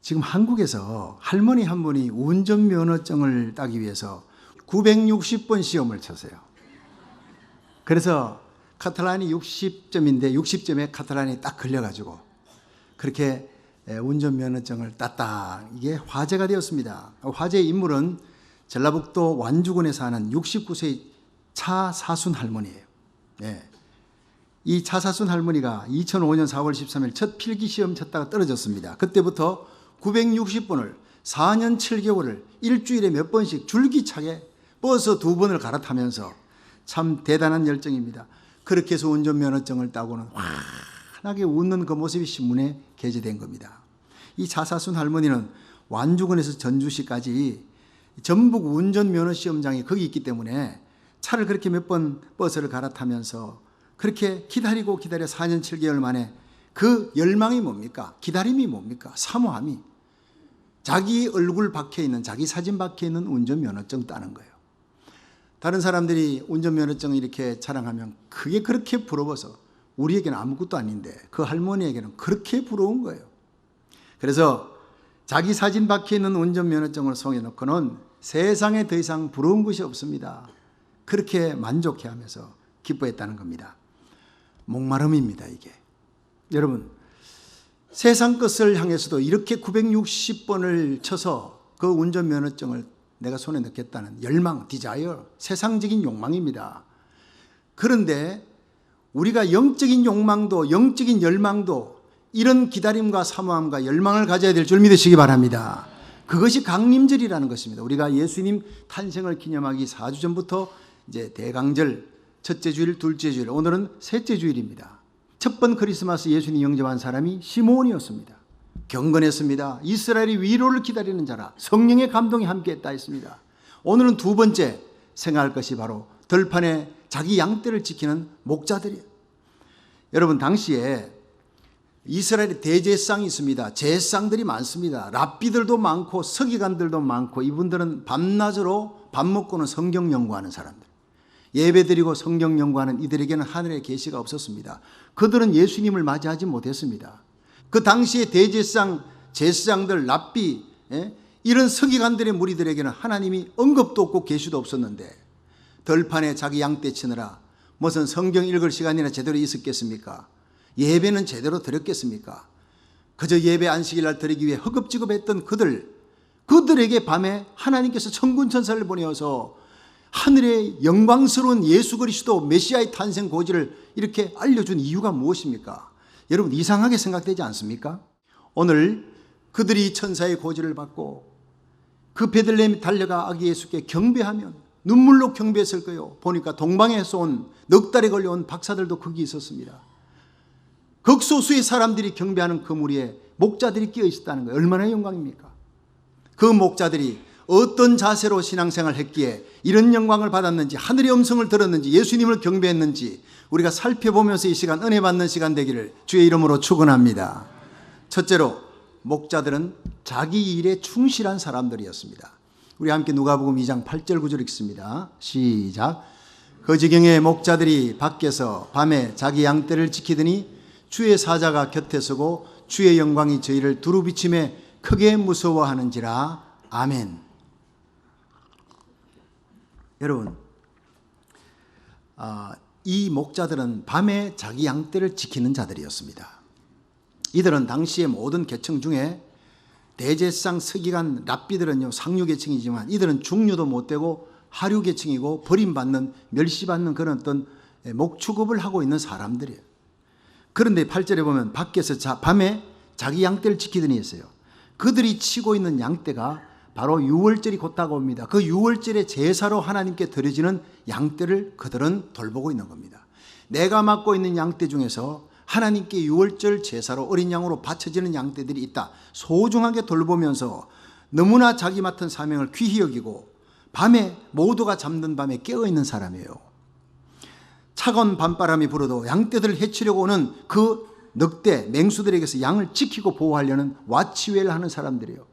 지금 한국에서 할머니 한 분이 운전면허증을 따기 위해서 960번 시험을 쳤어요. 그래서 카탈란이 60점인데 60점에 카탈란이 딱 걸려가지고 그렇게 운전면허증을 땄다. 이게 화제가 되었습니다. 화제의 인물은 전라북도 완주군에 사는 69세 차사순 할머니예요. 이 차사순 할머니가 2005년 4월 13일 첫 필기시험 쳤다가 떨어졌습니다. 그때부터 960번을 4년 7개월을 일주일에 몇 번씩 줄기차게 버스 2번을 갈아타면서 참 대단한 열정입니다. 그렇게 해서 운전면허증을 따고는 환하게 웃는 그 모습이 신문에 게재된 겁니다. 이 차사순 할머니는 완주군에서 전주시까지 전북 운전면허시험장이 거기 있기 때문에 차를 그렇게 몇 번 버스를 갈아타면서 그렇게 기다려 4년 7개월 만에 그 열망이 뭡니까? 기다림이 뭡니까? 사모함이 자기 얼굴 박혀있는, 자기 사진 박혀있는 운전면허증 따는 거예요. 다른 사람들이 운전면허증을 이렇게 자랑하면 그게 그렇게 부러워서 우리에게는 아무것도 아닌데 그 할머니에게는 그렇게 부러운 거예요. 그래서 자기 사진 박혀있는 운전면허증을 손에 놓고는 세상에 더 이상 부러운 것이 없습니다. 그렇게 만족해하면서 기뻐했다는 겁니다. 목마름입니다, 이게. 여러분, 세상 것을 향해서도 이렇게 960번을 쳐서 그 운전면허증을 내가 손에 넣겠다는 열망, 디자이어, 세상적인 욕망입니다. 그런데 우리가 영적인 욕망도, 영적인 열망도 이런 기다림과 사모함과 열망을 가져야 될 줄 믿으시기 바랍니다. 그것이 강림절이라는 것입니다. 우리가 예수님 탄생을 기념하기 4주 전부터 이제 대강절, 첫째 주일, 둘째 주일, 오늘은 셋째 주일입니다. 첫 번 크리스마스 예수님 영접한 사람이 시므온이었습니다. 경건했습니다. 이스라엘이 위로를 기다리는 자라 성령의 감동이 함께했다 했습니다. 오늘은 두 번째 생각할 것이 바로 들판에 자기 양떼를 지키는 목자들이에요. 여러분, 당시에 이스라엘에 대제상이 있습니다. 제상들이 많습니다. 랍비들도 많고 서기관들도 많고 이분들은 밤낮으로 밥 먹고는 성경 연구하는 사람들, 예배드리고 성경 연구하는 이들에게는 하늘의 계시가 없었습니다. 그들은 예수님을 맞이하지 못했습니다. 그 당시에 대제상, 제사장들, 랍비, 이런 서기관들의 무리들에게는 하나님이 언급도 없고 계시도 없었는데 들판에 자기 양떼 치느라 무슨 성경 읽을 시간이나 제대로 있었겠습니까? 예배는 제대로 드렸겠습니까? 그저 예배 안식일 날 드리기 위해 허겁지겁했던 그들에게 밤에 하나님께서 천군 천사를 보내어서 하늘의 영광스러운 예수 그리스도 메시아의 탄생 고지를 이렇게 알려준 이유가 무엇입니까? 여러분, 이상하게 생각되지 않습니까? 오늘 그들이 천사의 고지를 받고 그 베들레헴에 달려가 아기 예수께 경배하면 눈물로 경배했을 거예요. 보니까 동방에서 온 넉 달에 걸려온 박사들도 거기 있었습니다. 극소수의 사람들이 경배하는 그 무리에 목자들이 끼어 있었다는 거예요. 얼마나 영광입니까? 그 목자들이 어떤 자세로 신앙생활을 했기에 이런 영광을 받았는지, 하늘의 음성을 들었는지, 예수님을 경배했는지 우리가 살펴보면서 이 시간 은혜 받는 시간 되기를 주의 이름으로 축원합니다. 첫째로, 목자들은 자기 일에 충실한 사람들이었습니다. 우리 함께 누가복음 2장 8절 9절 읽습니다. 시작. 그 지경에 목자들이 밖에서 밤에 자기 양떼를 지키더니 주의 사자가 곁에 서고 주의 영광이 저희를 두루 비침에 크게 무서워하는지라. 아멘. 여러분, 이 목자들은 밤에 자기 양떼를 지키는 자들이었습니다. 이들은 당시의 모든 계층 중에 대제상, 서기관, 랍비들은요 상류계층이지만 이들은 중류도 못되고 하류계층이고 버림받는, 멸시받는 그런 어떤 목축업을 하고 있는 사람들이에요. 그런데 8절에 보면 밖에서 밤에 자기 양떼를 지키더니 했어요. 그들이 치고 있는 양떼가 바로 유월절이 곧 다가옵니다. 그 유월절의 제사로 하나님께 드려지는 양떼를 그들은 돌보고 있는 겁니다. 내가 맡고 있는 양떼 중에서 하나님께 유월절 제사로 어린 양으로 바쳐지는 양떼들이 있다. 소중하게 돌보면서 너무나 자기 맡은 사명을 귀히 여기고 밤에 모두가 잠든 밤에 깨어있는 사람이에요. 차가운 밤바람이 불어도 양떼들을 해치려고 오는 그 늑대, 맹수들에게서 양을 지키고 보호하려는 와치웰을 하는 사람들이에요.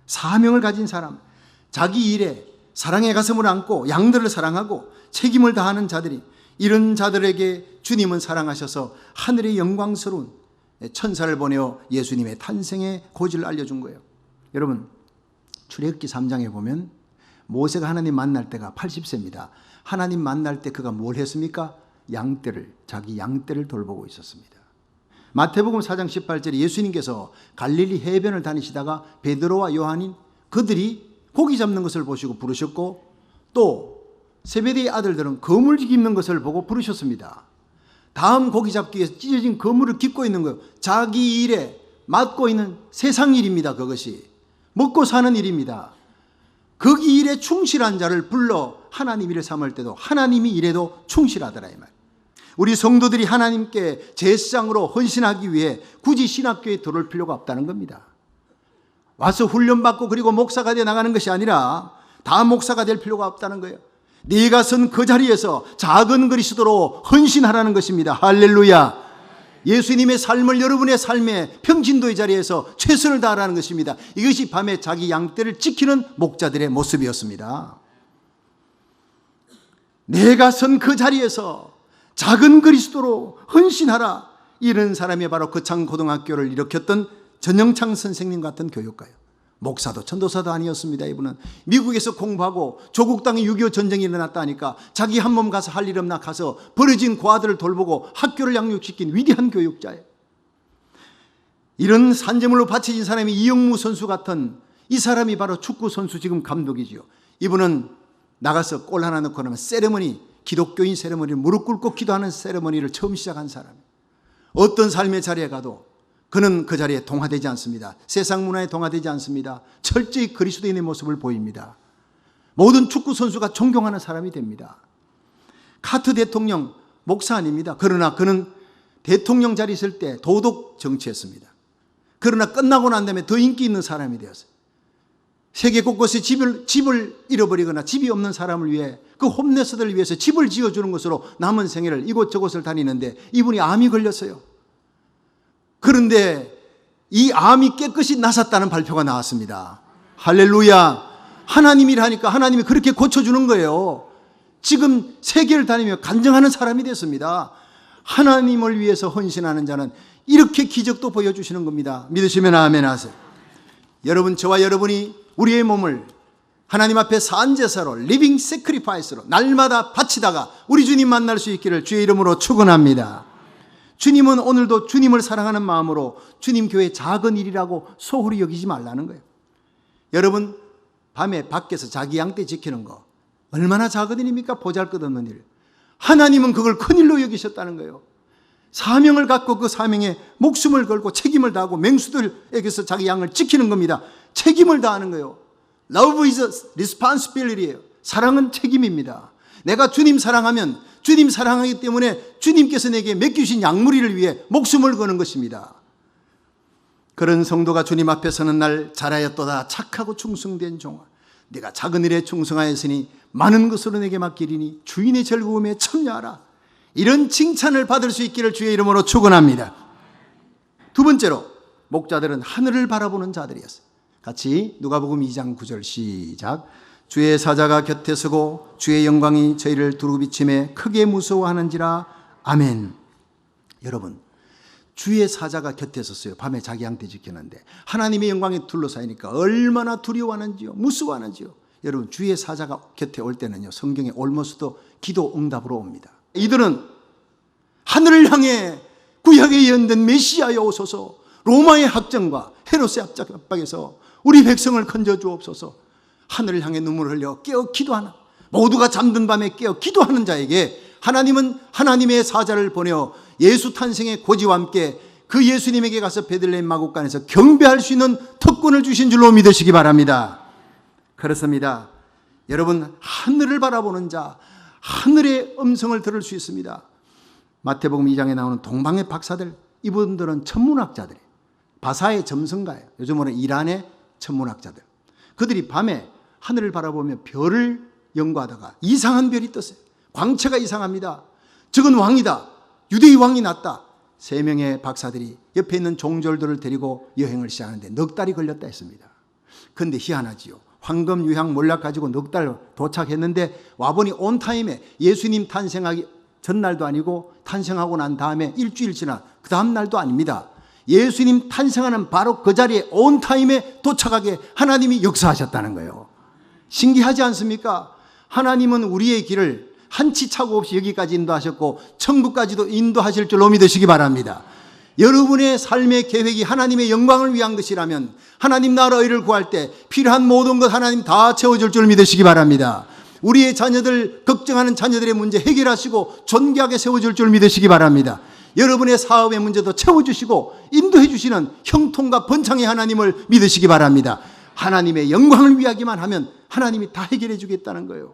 사명을 가진 사람, 자기 일에 사랑의 가슴을 안고 양들을 사랑하고 책임을 다하는 자들이, 이런 자들에게 주님은 사랑하셔서 하늘의 영광스러운 천사를 보내어 예수님의 탄생의 고지를 알려준 거예요. 여러분, 출애굽기 3장에 보면 모세가 하나님 만날 때가 80세입니다. 하나님 만날 때 그가 뭘 했습니까? 자기 양떼를 돌보고 있었습니다. 마태복음 4장 18절에 예수님께서 갈릴리 해변을 다니시다가 베드로와 요한인 그들이 고기 잡는 것을 보시고 부르셨고, 또 세베대의 아들들은 그물 깁는 것을 보고 부르셨습니다. 다음 고기 잡기 위해서 찢어진 그물을 깁고 있는 거예요. 자기 일에 맡고 있는 세상 일입니다. 그것이 먹고 사는 일입니다. 그 일에 충실한 자를 불러 하나님 일을 삼을 때도 하나님이 일에도 충실하더라 이 말. 우리 성도들이 하나님께 제사장으로 헌신하기 위해 굳이 신학교에 들어올 필요가 없다는 겁니다. 와서 훈련받고 그리고 목사가 되어 나가는 것이 아니라 다 목사가 될 필요가 없다는 거예요. 네가 선 그 자리에서 작은 그리스도로 헌신하라는 것입니다. 할렐루야. 예수님의 삶을 여러분의 삶의 평진도의 자리에서 최선을 다하라는 것입니다. 이것이 밤에 자기 양떼를 지키는 목자들의 모습이었습니다. 내가 선 그 자리에서 작은 그리스도로 헌신하라. 이런 사람이 바로 거창고등학교를 일으켰던 전영창 선생님 같은 교육가예요. 목사도 전도사도 아니었습니다. 이분은 미국에서 공부하고 조국 땅에 6.25 전쟁이 일어났다 하니까 자기 한 몸 가서 할 일 없나 가서 버려진 고아들을 돌보고 학교를 양육시킨 위대한 교육자예요. 이런 산재물로 바쳐진 사람이 이영무 선수 같은 이 사람이 바로 축구 선수 지금 감독이지요. 이분은 나가서 골 하나 넣고 나면 세레머니, 기독교인 세레머니를 무릎 꿇고 기도하는 세레머니를 처음 시작한 사람이에요. 어떤 삶의 자리에 가도 그는 그 자리에 동화되지 않습니다. 세상 문화에 동화되지 않습니다. 철저히 그리스도인의 모습을 보입니다. 모든 축구 선수가 존경하는 사람이 됩니다. 카트 대통령 목사 아닙니다. 그러나 그는 대통령 자리에 있을 때 도덕 정치했습니다. 그러나 끝나고 난 다음에 더 인기 있는 사람이 되었어요. 세계 곳곳에 집을 잃어버리거나 집이 없는 사람을 위해 그 홈레스들을 위해서 집을 지어주는 것으로 남은 생애를 이곳저곳을 다니는데 이분이 암이 걸렸어요. 그런데 이 암이 깨끗이 나섰다는 발표가 나왔습니다. 할렐루야. 하나님이 하니까 하나님이 그렇게 고쳐주는 거예요. 지금 세계를 다니며 간증하는 사람이 됐습니다. 하나님을 위해서 헌신하는 자는 이렇게 기적도 보여주시는 겁니다. 믿으시면 아멘 하세요. 여러분, 저와 여러분이 우리의 몸을 하나님 앞에 산제사로 리빙 세크리파이스로 날마다 바치다가 우리 주님 만날 수 있기를 주의 이름으로 축원합니다. 주님은 오늘도 주님을 사랑하는 마음으로 주님 교회 작은 일이라고 소홀히 여기지 말라는 거예요. 여러분, 밤에 밖에서 자기 양떼 지키는 거 얼마나 작은 일입니까? 보잘것없는 일. 하나님은 그걸 큰일로 여기셨다는 거예요. 사명을 갖고 그 사명에 목숨을 걸고 책임을 다하고 맹수들에게서 자기 양을 지키는 겁니다. 책임을 다하는 거예요. Love is responsibility예요. 사랑은 책임입니다. 내가 주님 사랑하면 주님 사랑하기 때문에 주님께서 내게 맡기신 양무리를 위해 목숨을 거는 것입니다. 그런 성도가 주님 앞에 서는 날 잘하였도다 착하고 충성된 종아, 네가 작은 일에 충성하였으니 많은 것으로 내게 맡기리니 주인의 즐거움에 참여하라. 이런 칭찬을 받을 수 있기를 주의 이름으로 축원합니다. 두 번째로 목자들은 하늘을 바라보는 자들이었어요. 같이 누가복음 2장 9절 시작. 주의 사자가 곁에 서고 주의 영광이 저희를 두루 비침에 크게 무서워하는지라. 아멘. 여러분, 주의 사자가 곁에 섰어요. 밤에 자기 양떼 지키는데 하나님의 영광이 둘러싸이니까 얼마나 두려워하는지요, 무서워하는지요. 여러분, 주의 사자가 곁에 올 때는요, 성경에 올머스도 기도 응답으로 옵니다. 이들은 하늘을 향해 구약에 예언된 메시아여 오소서, 로마의 학정과 헤롯의 압박에서 우리 백성을 건져 주옵소서. 하늘을 향해 눈물을 흘려 깨어 기도하는, 모두가 잠든 밤에 깨어 기도하는 자에게 하나님은 하나님의 사자를 보내어 예수 탄생의 고지와 함께 그 예수님에게 가서 베들레헴 마곡간에서 경배할 수 있는 특권을 주신 줄로 믿으시기 바랍니다. 그렇습니다. 여러분, 하늘을 바라보는 자, 하늘의 음성을 들을 수 있습니다. 마태복음 2장에 나오는 동방의 박사들, 이분들은 천문학자들이에요. 바사의 점성가예요. 요즘으로는 이란의 천문학자들. 그들이 밤에 하늘을 바라보며 별을 연구하다가 이상한 별이 떴어요. 광채가 이상합니다. 저건 왕이다. 유대의 왕이 났다. 3명의 박사들이 옆에 있는 종졸들을 데리고 여행을 시작하는데 넉 달이 걸렸다 했습니다. 그런데 희한하지요. 황금 유향 몰락 가지고 넉 달 도착했는데 와보니 온타임에 예수님 탄생하기 전날도 아니고 탄생하고 난 다음에 일주일 지난 그 다음 날도 아닙니다. 예수님 탄생하는 바로 그 자리에 온 타임에 도착하게 하나님이 역사하셨다는 거예요. 신기하지 않습니까? 하나님은 우리의 길을 한치 차고 없이 여기까지 인도하셨고 천국까지도 인도하실 줄로 믿으시기 바랍니다. 여러분의 삶의 계획이 하나님의 영광을 위한 것이라면 하나님 나라 의를 구할 때 필요한 모든 것 하나님 다 채워줄 줄 믿으시기 바랍니다. 우리의 자녀들, 걱정하는 자녀들의 문제 해결하시고 존귀하게 세워줄 줄 믿으시기 바랍니다. 여러분의 사업의 문제도 채워주시고 인도해 주시는 형통과 번창의 하나님을 믿으시기 바랍니다. 하나님의 영광을 위하기만 하면 하나님이 다 해결해 주겠다는 거예요.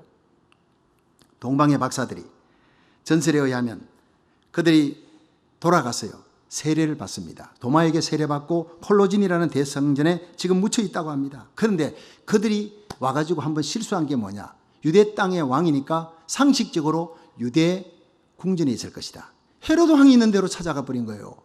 동방의 박사들이 전설에 의하면 그들이 돌아갔어요. 세례를 받습니다. 도마에게 세례받고 콜로진이라는 대성전에 지금 묻혀 있다고 합니다. 그런데 그들이 와가지고 한번 실수한 게 뭐냐? 유대 땅의 왕이니까 상식적으로 유대 궁전에 있을 것이다. 헤로드 왕이 있는 대로 찾아가 버린 거예요.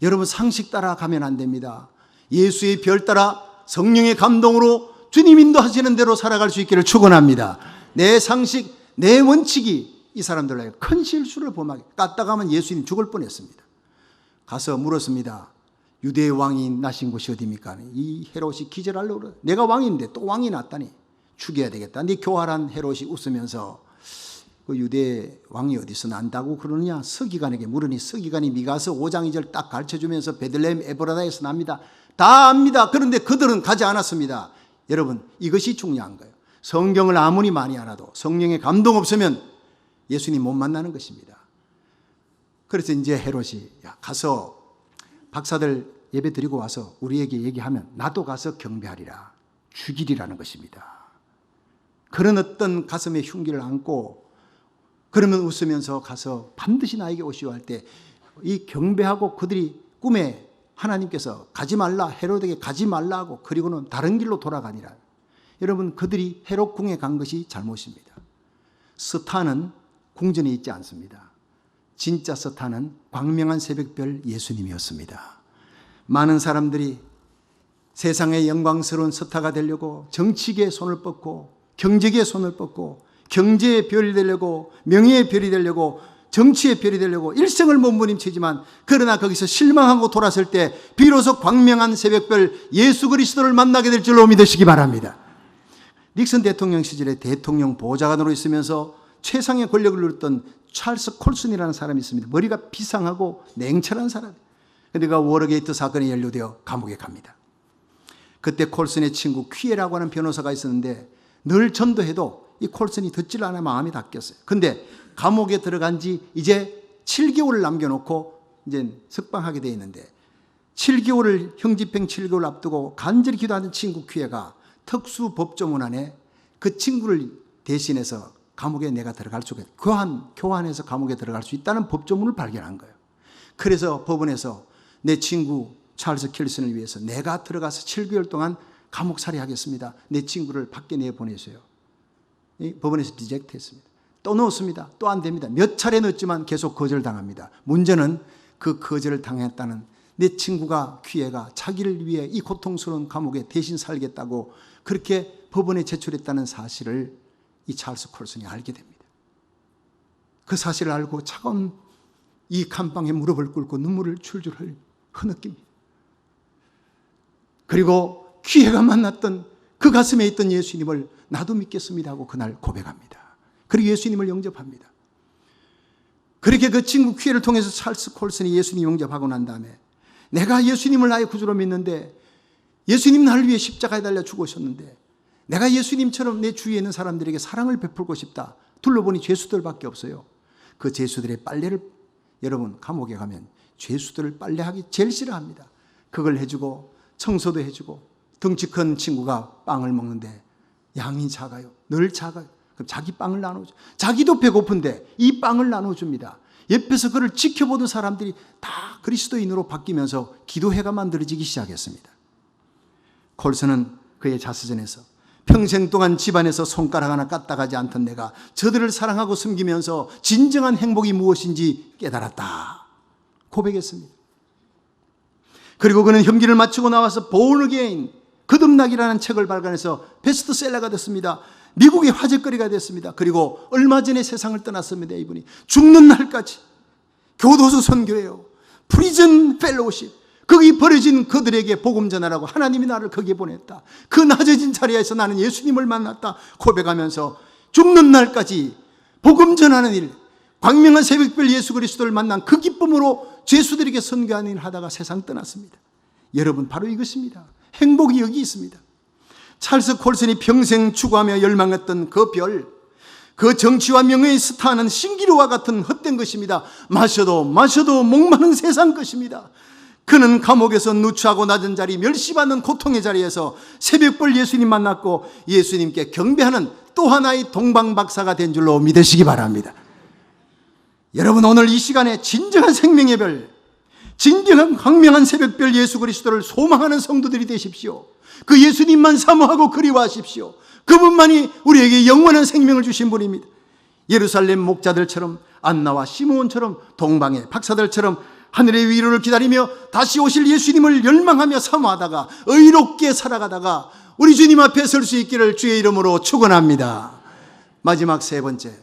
여러분, 상식 따라 가면 안 됩니다. 예수의 별 따라 성령의 감동으로 주님 인도하시는 대로 살아갈 수 있기를 축원합니다. 내 상식, 내 원칙이 이 사람들에게 큰 실수를 범하게 까딱하면 예수님 죽을 뻔했습니다. 가서 물었습니다. 유대의 왕이 나신 곳이 어디입니까? 이 헤롯이 기절하려고 그래. 내가 왕인데 또 왕이 났다니 죽여야 되겠다. 네 교활한 헤롯이 웃으면서 그 유대 왕이 어디서 난다고 그러느냐? 서기관에게 물으니 서기관이 미가서 5장 2절 딱 가르쳐주면서 베들레헴 에브라다에서 납니다. 다 압니다. 그런데 그들은 가지 않았습니다. 여러분, 이것이 중요한 거예요. 성경을 아무리 많이 알아도 성령의 감동 없으면 예수님 못 만나는 것입니다. 그래서 이제 헤롯이 가서 박사들 예배 드리고 와서 우리에게 얘기하면 나도 가서 경배하리라, 죽이리라는 것입니다. 그런 어떤 가슴에 흉기를 안고 그러면 웃으면서 가서 반드시 나에게 오시오 할 때 이 경배하고 그들이 꿈에 하나님께서 가지 말라, 헤롯에게 가지 말라 하고 그리고는 다른 길로 돌아가니라. 여러분, 그들이 헤롯 궁에 간 것이 잘못입니다. 스타는 궁전에 있지 않습니다. 진짜 스타는 광명한 새벽별 예수님이었습니다. 많은 사람들이 세상의 영광스러운 스타가 되려고 정치계에 손을 뻗고 경제계에 손을 뻗고 경제의 별이 되려고 명예의 별이 되려고 정치의 별이 되려고 일생을 몸부림치지만 그러나 거기서 실망하고 돌아설 때 비로소 광명한 새벽별 예수 그리스도를 만나게 될 줄로 믿으시기 바랍니다. 닉슨 대통령 시절에 대통령 보좌관으로 있으면서 최상의 권력을 누렸던 찰스 콜슨이라는 사람이 있습니다. 머리가 비상하고 냉철한 사람. 그런데 그가 워터게이트 사건에 연루되어 감옥에 갑니다. 그때 콜슨의 친구 퀴에라고 하는 변호사가 있었는데 늘 전도해도 이 콜슨이 듣질 않아 마음이 닫혔어요. 그런데 감옥에 들어간 지 이제 7개월을 남겨놓고 이제 석방하게 되어 있는데 7개월을 형집행 7개월 앞두고 간절히 기도하는 친구 퀴에가 특수법조문 안에 그 친구를 대신해서 감옥에 내가 들어갈 수 있게 교환해서 감옥에 들어갈 수 있다는 법조문을 발견한 거예요. 그래서 법원에서 내 친구 찰스 킬슨을 위해서 내가 들어가서 7개월 동안 감옥살이 하겠습니다. 내 친구를 밖에 내보내세요. 법원에서 리젝트했습니다. 또 넣었습니다. 또 안 됩니다. 몇 차례 넣었지만 계속 거절당합니다. 문제는 그 거절을 당했다는 내 친구가 퀴에가 자기를 위해 이 고통스러운 감옥에 대신 살겠다고 그렇게 법원에 제출했다는 사실을 이 찰스 콜슨이 알게 됩니다. 그 사실을 알고 차가운 이 감방에 무릎을 꿇고 눈물을 줄줄 흐느낍니다. 그리고 퀴에가 만났던 그 가슴에 있던 예수님을 나도 믿겠습니다 하고 그날 고백합니다. 그리고 예수님을 영접합니다. 그렇게 그 친구 퀴에를 통해서 찰스 콜슨이 예수님 영접하고 난 다음에 내가 예수님을 나의 구주로 믿는데 예수님 나를 위해 십자가에 달려 죽으셨는데 내가 예수님처럼 내 주위에 있는 사람들에게 사랑을 베풀고 싶다. 둘러보니 죄수들밖에 없어요. 그 죄수들의 빨래를, 여러분 감옥에 가면 죄수들을 빨래하기 제일 싫어합니다. 그걸 해주고 청소도 해주고 덩치 큰 친구가 빵을 먹는데 양이 작아요. 늘 작아요. 그럼 자기 빵을 나눠줘. 자기도 배고픈데 이 빵을 나눠줍니다. 옆에서 그를 지켜보던 사람들이 다 그리스도인으로 바뀌면서 기도회가 만들어지기 시작했습니다. 콜슨은 그의 자서전에서 평생 동안 집안에서 손가락 하나 까딱하지 않던 내가 저들을 사랑하고 섬기면서 진정한 행복이 무엇인지 깨달았다 고백했습니다. 그리고 그는 형기를 마치고 나와서 Born Again, 거듭나기라는 책을 발간해서 베스트셀러가 됐습니다. 미국의 화제거리가 됐습니다. 그리고 얼마 전에 세상을 떠났습니다. 이분이 죽는 날까지 교도소 선교예요. 프리즌 펠로우십, 거기 버려진 그들에게 복음 전하라고 하나님이 나를 거기에 보냈다. 그 낮아진 자리에서 나는 예수님을 만났다 고백하면서 죽는 날까지 복음 전하는 일, 광명한 새벽별 예수 그리스도를 만난 그 기쁨으로 죄수들에게 선교하는 일을 하다가 세상 떠났습니다. 여러분, 바로 이것입니다. 행복이 여기 있습니다. 찰스 콜슨이 평생 추구하며 열망했던 그 별, 그 정치와 명예의 스타는 신기루와 같은 헛된 것입니다. 마셔도 목마른 세상 것입니다. 그는 감옥에서 누추하고 낮은 자리, 멸시받는 고통의 자리에서 새벽별 예수님 만났고 예수님께 경배하는 또 하나의 동방박사가 된 줄로 믿으시기 바랍니다. 여러분, 오늘 이 시간에 진정한 생명의 별, 진정한 광명한 새벽별 예수 그리스도를 소망하는 성도들이 되십시오. 그 예수님만 사모하고 그리워하십시오. 그분만이 우리에게 영원한 생명을 주신 분입니다. 예루살렘 목자들처럼, 안나와 시므온처럼, 동방의 박사들처럼 하늘의 위로를 기다리며 다시 오실 예수님을 열망하며 사모하다가 의롭게 살아가다가 우리 주님 앞에 설 수 있기를 주의 이름으로 축원합니다. 마지막 세 번째,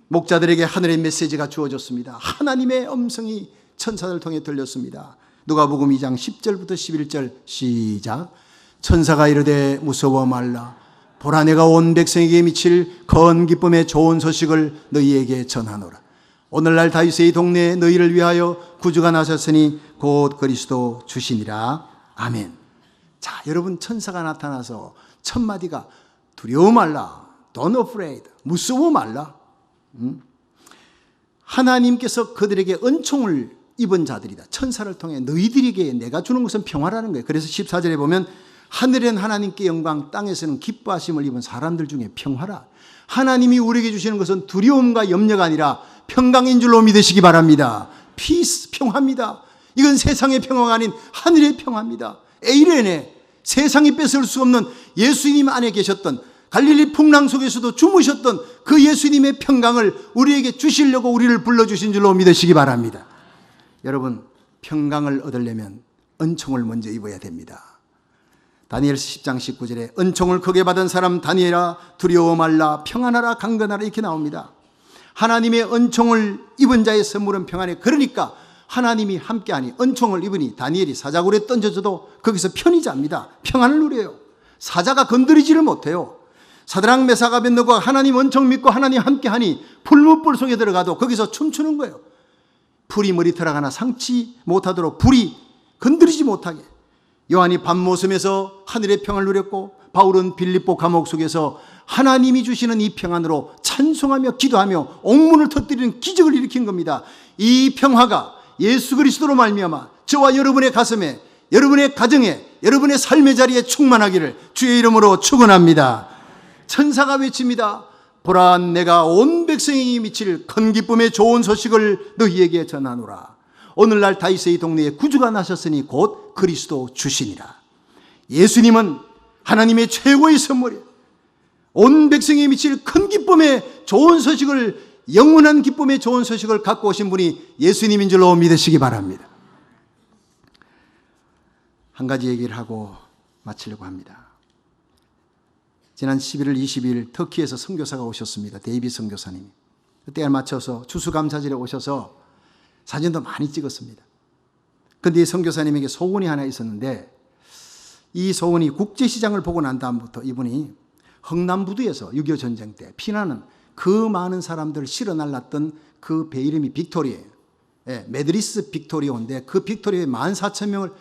목자들에게 하늘의 메시지가 주어졌습니다. 하나님의 음성이 천사를 통해 들렸습니다. 누가복음 2장 10절부터 11절 시작. 천사가 이르되 무서워 말라. 보라, 내가 온 백성에게 미칠 거한 기쁨의 좋은 소식을 너희에게 전하노라. 오늘날 다윗의 동네에 너희를 위하여 구주가 나셨으니 곧 그리스도 주시니라. 아멘. 자, 여러분, 천사가 나타나서 첫 마디가 두려워 말라. Don't afraid. 무서워 말라. 하나님께서 그들에게 은총을 입은 자들이다. 천사를 통해 너희들에게 내가 주는 것은 평화라는 거예요. 그래서 14절에 보면 하늘엔 하나님께 영광, 땅에서는 기뻐하심을 입은 사람들 중에 평화라. 하나님이 우리에게 주시는 것은 두려움과 염려가 아니라 평강인 줄로 믿으시기 바랍니다. 피스, 평화입니다. 이건 세상의 평화가 아닌 하늘의 평화입니다. 에이레네, 세상이 뺏을 수 없는 예수님 안에 계셨던, 갈릴리 풍랑 속에서도 주무셨던 그 예수님의 평강을 우리에게 주시려고 우리를 불러주신 줄로 믿으시기 바랍니다. 여러분, 평강을 얻으려면 은총을 먼저 입어야 됩니다. 다니엘서 10장 19절에 은총을 크게 받은 사람 다니엘아 두려워 말라, 평안하라, 강건하라, 이렇게 나옵니다. 하나님의 은총을 입은 자의 선물은 평안해. 그러니까 하나님이 함께하니 은총을 입으니 다니엘이 사자굴에 던져져도 거기서 편히 잡니다. 평안을 누려요. 사자가 건드리지를 못해요. 사드락 메삭 아벳느고가 하나님 은총 믿고 하나님 함께하니 풀무불 속에 들어가도 거기서 춤추는 거예요. 불이 머리털 하나 상치 못하도록 불이 건드리지 못하게. 요한이 밤모섬에서 하늘의 평을 누렸고 바울은 빌립보 감옥 속에서 하나님이 주시는 이 평안으로 찬송하며 기도하며 옥문을 터뜨리는 기적을 일으킨 겁니다. 이 평화가 예수 그리스도로 말미암아 저와 여러분의 가슴에, 여러분의 가정에, 여러분의 삶의 자리에 충만하기를 주의 이름으로 축원합니다. 천사가 외칩니다. 보라, 내가 온 백성에게 미칠 큰 기쁨의 좋은 소식을 너희에게 전하노라. 오늘날 다윗의 동네에 구주가 나셨으니 곧 그리스도 주시니라. 예수님은 하나님의 최고의 선물이에요. 온 백성에 미칠 큰 기쁨의 좋은 소식을, 영원한 기쁨의 좋은 소식을 갖고 오신 분이 예수님인 줄로 믿으시기 바랍니다. 한 가지 얘기를 하고 마치려고 합니다. 지난 11월 20일 터키에서 선교사가 오셨습니다. 데이비 선교사님이. 그때에 맞춰서 추수감사절에 오셔서 사진도 많이 찍었습니다. 그런데 이 선교사님에게 소원이 하나 있었는데, 이 소원이 국제시장을 보고 난 다음부터 이분이 흥남부두에서 6.25 전쟁 때 피난은 그 많은 사람들을 실어 날랐던 그 배 이름이 빅토리예요. 예, 메드리스 빅토리오인데 그 빅토리오에 14,000명을,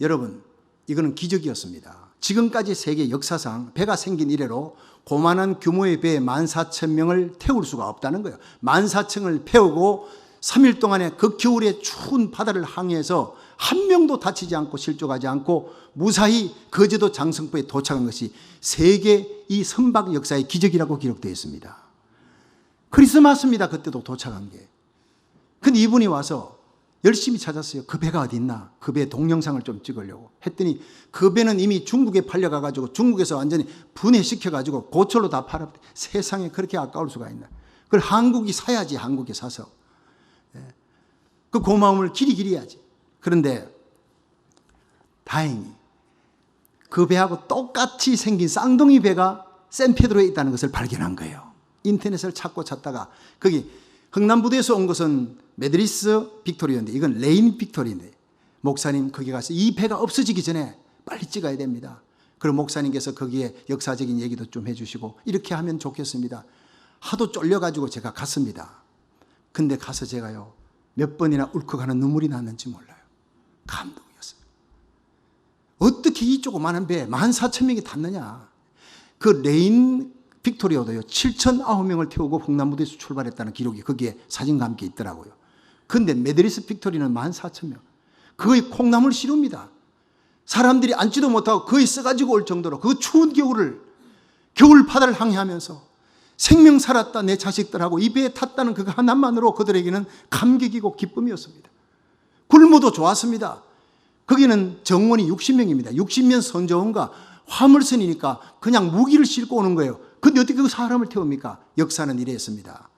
여러분, 이거는 기적이었습니다. 지금까지 세계 역사상 배가 생긴 이래로 고만한 규모의 배에 14,000명을 태울 수가 없다는 거예요. 14,000을 태우고 3일 동안에 그 겨울에 추운 바다를 항해해서 한 명도 다치지 않고 실족하지 않고 무사히 거제도 장성포에 도착한 것이 세계 이 선박 역사의 기적이라고 기록되어 있습니다. 크리스마스입니다. 그때도 도착한 게. 근데 이분이 와서 열심히 찾았어요. 그 배가 어디 있나? 그 배 동영상을 좀 찍으려고 했더니 그 배는 이미 중국에 팔려가가지고 중국에서 완전히 분해시켜가지고 고철로 다 팔았대. 세상에 그렇게 아까울 수가 있나? 그걸 한국이 사야지. 한국에 사서 그 고마움을 길이 해야지. 그런데 다행히 그 배하고 똑같이 생긴 쌍둥이 배가 샌페드로에 있다는 것을 발견한 거예요. 인터넷을 찾다가 거기 흥남부두에서 온 것은 메드리스 빅토리아인데 이건 레인 빅토리인데 목사님 거기 가서 이 배가 없어지기 전에 빨리 찍어야 됩니다. 그리고 목사님께서 거기에 역사적인 얘기도 좀 해주시고 이렇게 하면 좋겠습니다. 하도 쫄려가지고 제가 갔습니다. 근데 가서 제가요 몇 번이나 울컥하는 눈물이 났는지 몰라요. 감동이었어요. 어떻게 이 조그마한 배 14,000명이 탔느냐. 그 레인 빅토리아도요 7,009명을 태우고 흥남부두에서 출발했다는 기록이 거기에 사진과 함께 있더라고요. 근데 메드리스 빅토리는 14,000명. 거의 콩나물 시루입니다. 사람들이 앉지도 못하고 거의 써가지고 올 정도로 그 추운 겨울을 겨울바다를 항해하면서 생명 살았다 내 자식들하고 이 배에 탔다는 그거 하나만으로 그들에게는 감격이고 기쁨이었습니다. 굴무도 좋았습니다. 거기는 정원이 60명입니다. 60명 선조원과 화물선이니까 그냥 무기를 싣고 오는 거예요. 근데 어떻게 그 사람을 태웁니까? 역사는 이랬습니다.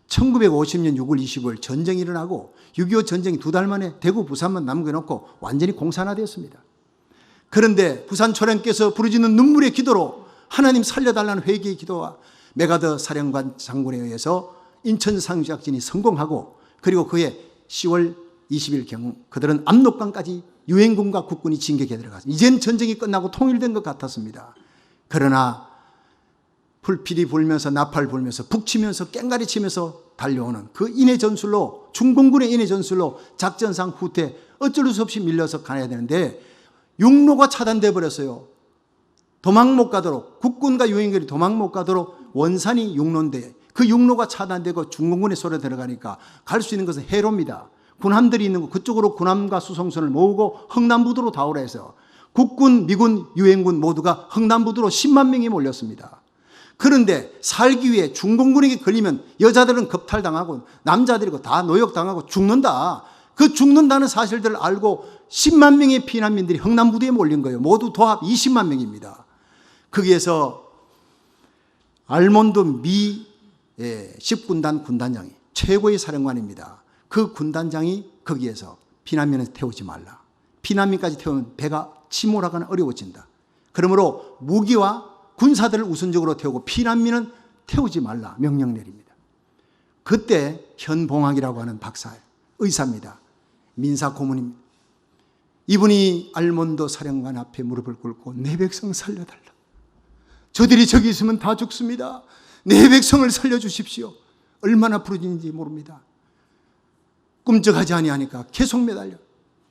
1950년 6월 25일 전쟁이 일어나고 6.25 전쟁이 2달 만에 대구 부산만 남겨놓고 완전히 공산화되었습니다. 그런데 부산 초령께서 부르짖는 눈물의 기도로 하나님 살려달라는 회개의 기도와 메가더 사령관 장군에 의해서 인천 상륙작전이 성공하고 그리고 그해 10월 20일경 그들은 압록강까지 유엔군과 국군이 진격해 들어갔습니다. 이젠 전쟁이 끝나고 통일된 것 같았습니다. 그러나 불필이 불면서 나팔 불면서 북치면서 깽가리 치면서 달려오는 그 인해 전술로 중공군의 인해 전술로 작전상 후퇴 어쩔 수 없이 밀려서 가야 되는데 육로가 차단돼 버렸어요. 도망 못 가도록 국군과 유엔군이 도망 못 가도록 원산이 육로인데 그 육로가 차단되고 중공군의 손에 들어가니까 갈 수 있는 것은 해로입니다. 군함들이 있는 곳 그쪽으로 군함과 수송선을 모으고 흥남부두로 다 오라 해서 국군, 미군, 유엔군 모두가 흥남부두로 10만 명이 몰렸습니다. 그런데 살기 위해 중공군에게 걸리면 여자들은 겁탈당하고 남자들이고 다 노역당하고 죽는다. 그 죽는다는 사실들을 알고 10만 명의 피난민들이 흥남부두에 몰린 거예요. 모두 도합 20만 명입니다. 거기에서 알몬드 미 10군단 군단장이 최고의 사령관입니다. 그 군단장이 거기에서 피난민을 태우지 말라. 피난민까지 태우면 배가 침몰하거나 어려워진다. 그러므로 무기와 군사들을 우선적으로 태우고 피난민은 태우지 말라 명령 내립니다. 그때 현봉학이라고 하는 박사, 의사입니다. 민사 고문입니다. 이분이 알몬드 사령관 앞에 무릎을 꿇고 내 백성 살려달라. 저들이 저기 있으면 다 죽습니다. 내 백성을 살려주십시오. 얼마나 부르짖는지 모릅니다. 꿈쩍하지 아니하니까 계속 매달려.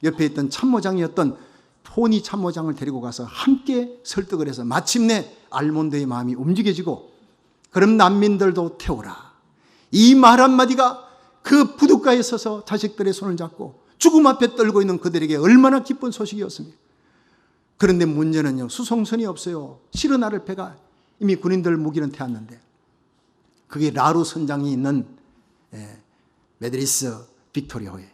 옆에 있던 참모장이었던 포니 참모장을 데리고 가서 함께 설득을 해서 마침내 알몬드의 마음이 움직여지고 그럼 난민들도 태우라. 이 말 한마디가 그 부둣가에 서서 자식들의 손을 잡고 죽음 앞에 떨고 있는 그들에게 얼마나 기쁜 소식이었습니까? 그런데 문제는요, 수송선이 없어요. 시르나를 배가 이미 군인들 무기는 태웠는데 그게 라루 선장이 있는 메드리스 빅토리아호에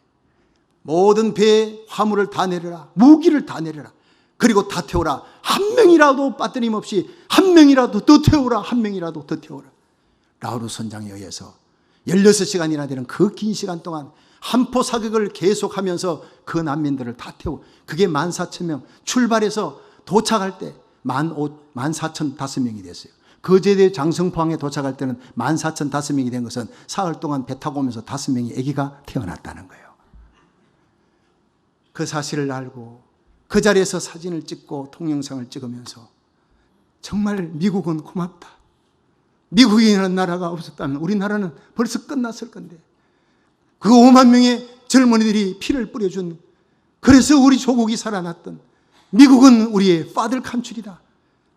모든 배에 화물을 다 내려라. 무기를 다 내려라. 그리고 다 태워라. 한 명이라도 빠뜨림없이 한 명이라도 더 태워라. 한 명이라도 더 태워라. 라우루 선장에 의해서 16시간이나 되는 그 긴 시간 동안 한포 사격을 계속하면서 그 난민들을 다 태우고 그게 14,000명 출발해서 도착할 때 14,005명이 됐어요. 거제대 장성포항에 도착할 때는 14,005명이 된 것은 사흘 동안 배 타고 오면서 5명의 아기가 태어났다는 거예요. 그 사실을 알고 그 자리에서 사진을 찍고 동영상을 찍으면서 정말 미국은 고맙다. 미국이라는 나라가 없었다면 우리나라는 벌써 끝났을 건데 그 5만 명의 젊은이들이 피를 뿌려준 그래서 우리 조국이 살아났던 미국은 우리의 파들 칸출이다.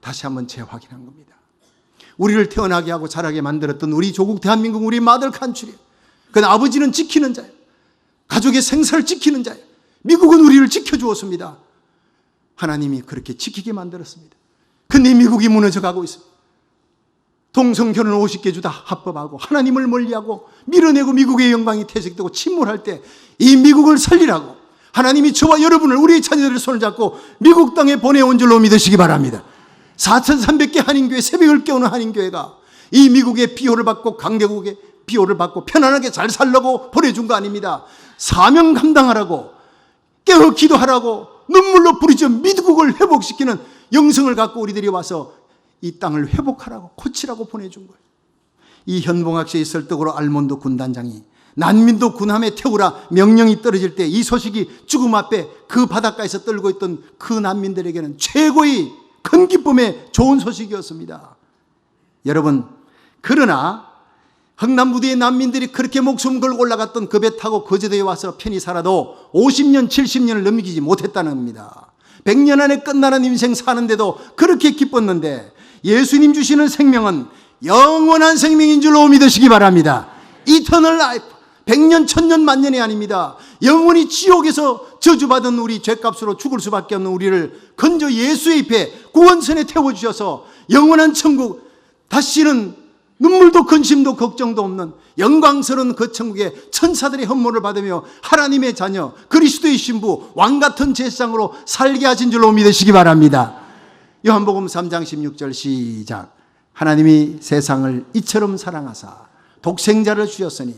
다시 한번 재확인한 겁니다. 우리를 태어나게 하고 자라게 만들었던 우리 조국 대한민국 우리 마들 칸출이에요. 그건 아버지는 지키는 자예요. 가족의 생사를 지키는 자예요. 미국은 우리를 지켜주었습니다. 하나님이 그렇게 지키게 만들었습니다. 근데 미국이 무너져가고 있습니다. 동성결혼 50개 주다 합법하고 하나님을 멀리하고 밀어내고 미국의 영광이 퇴색되고 침몰할 때 이 미국을 살리라고 하나님이 저와 여러분을 우리의 자녀들의 손을 잡고 미국 땅에 보내온 줄로 믿으시기 바랍니다. 4,300개 한인교회 새벽을 깨우는 한인교회가 이 미국의 비호를 받고 강대국의 비호를 받고 편안하게 잘 살려고 보내준 거 아닙니다. 사명 감당하라고 깨어 기도하라고 눈물로 부르짖어 미국을 회복시키는 영성을 갖고 우리들이 와서 이 땅을 회복하라고 고치라고 보내준 거예요. 이 현봉학 씨의 설득으로 알몬드 군단장이 난민도 군함에 태우라 명령이 떨어질 때 이 소식이 죽음 앞에 그 바닷가에서 떨고 있던 그 난민들에게는 최고의 큰 기쁨의 좋은 소식이었습니다. 여러분, 그러나 흥남부두의 난민들이 그렇게 목숨 걸고 올라갔던 그 배 타고 거제도에 와서 편히 살아도 50년, 70년을 넘기지 못했다는 겁니다. 100년 안에 끝나는 인생 사는데도 그렇게 기뻤는데 예수님 주시는 생명은 영원한 생명인 줄로 믿으시기 바랍니다. 이터널 라이프, 100년, 1000년, 만년이 아닙니다. 영원히 지옥에서 저주받은 우리 죄값으로 죽을 수밖에 없는 우리를 건져 예수의 입에 구원선에 태워주셔서 영원한 천국, 다시는 눈물도 근심도 걱정도 없는 영광스러운 그 천국에 천사들의 헌물을 받으며 하나님의 자녀, 그리스도의 신부, 왕같은 제사장으로 살게 하신 줄로 믿으시기 바랍니다. 요한복음 3장 16절 시작. 하나님이 세상을 이처럼 사랑하사 독생자를 주셨으니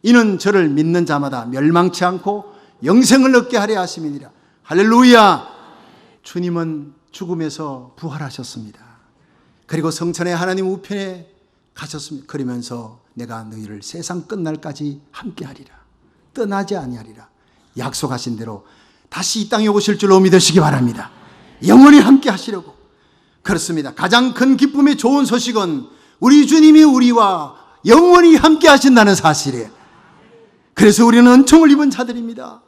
이는 저를 믿는 자마다 멸망치 않고 영생을 얻게 하려 하심이니라. 할렐루야. 주님은 죽음에서 부활하셨습니다. 그리고 성천의 하나님 우편에 가셨습니다. 그러면서 내가 너희를 세상 끝날까지 함께하리라, 떠나지 아니하리라 약속하신 대로 다시 이 땅에 오실 줄로 믿으시기 바랍니다. 영원히 함께 하시려고. 그렇습니다. 가장 큰 기쁨의 좋은 소식은 우리 주님이 우리와 영원히 함께 하신다는 사실이에요. 그래서 우리는 은총을 입은 자들입니다.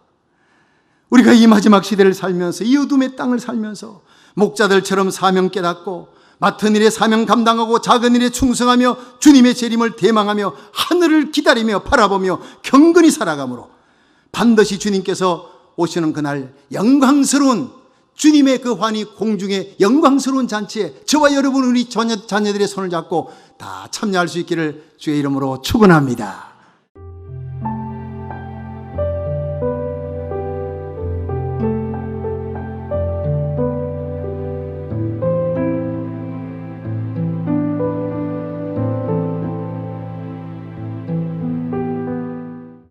우리가 이 마지막 시대를 살면서, 이 어둠의 땅을 살면서 목자들처럼 사명 깨닫고 맡은 일에 사명 감당하고 작은 일에 충성하며 주님의 재림을 대망하며 하늘을 기다리며 바라보며 경건히 살아가므로 반드시 주님께서 오시는 그날 영광스러운 주님의 그 환희 공중의 영광스러운 잔치에 저와 여러분, 우리 자녀들의 손을 잡고 다 참여할 수 있기를 주의 이름으로 축원합니다.